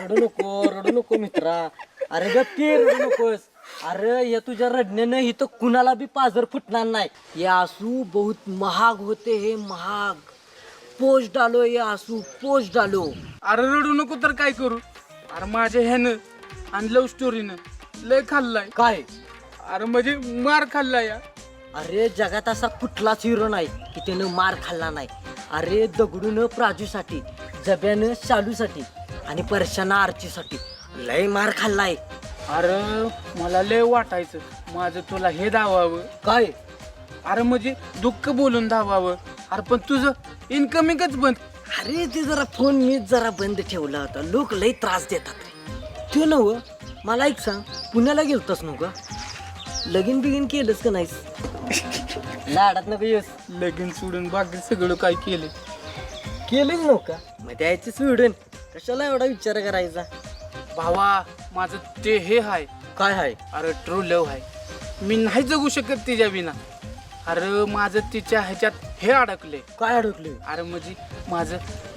रडू नको मित्रा. अरे गप्पी रडू नकोस. अरे या तुझ्या रडण्यानं ही तर कुणाला बी पाजर फुटणार नाही. ये आंसू बहुत महाग होते हे महाग. पोच डालो ये आंसू पोच डालो. अरे रडू नको तर काय करू. अरे माझ्या ह्यानं आणि लव्ह स्टोरीनं लय खाल्लाय. काय अरे म्हणजे मार खाल्लाय या. अरे जगात असा कुठलाच हिरो नाही की त्यानं मार खाल्ला नाही. अरे दगडून प्राजूसाठी, जब्यानं शालूसाठी आणि परशानं आरचीसाठी लय मार खाल्लाय. अरे मला लय वाटायचं माझं तुला हे धावावं. काय अरे म्हणजे दुःख बोलून धावावं. अरे पण तुझं इन्कमिंगच बंद. अरे ते जरा फोन मी जरा बंद ठेवला होता. लोक लय त्रास देतात रे. ते नव मला एक सांग, पुण्याला गेलतस नव का? लगीन बिगीन केलंस का नाहीस? लाडात नको येस. लगीन सोडून बाकी सगळं काय केलं. केलंच नव का? मग द्यायचं सोडून कशाला एवढा विचार करायचा? भावा माझं ते हे हाय. काय हाय? अरे ट्रू लव्ह आहे. मी नाही जगू शकत तिच्या विना. अरे माझं तिच्या ह्याच्यात हे अडकले. काय अडकले? अरे म्हणजे माझं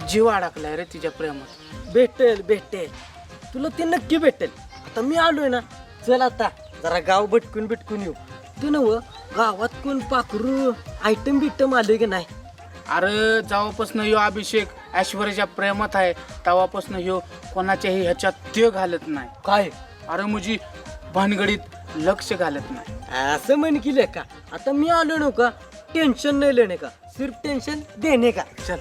जीव अडकलाय रे तिच्या प्रेमात. भेटेल तुला ते नक्की भेटेल. आता मी आलोय ना, चल आता जरा गाव भटकून येऊ. तू नव गावात कोण पाखरू आयटम बिटम आले की नाही? अरे जेव्हापासून ह्यो अभिषेक ऐश्वर्याच्या प्रेमात आहे तेव्हापासून ह्यो कोणाच्याही ह्याच्यात ते घालत नाही. काय अरे म्हणजे भानगडीत लक्ष घालत नाही. असं म्हण की का आता मी आलो नव्हता. टेन्शन नाही लेणे का, सिर्फ टेन्शन देणे का. चल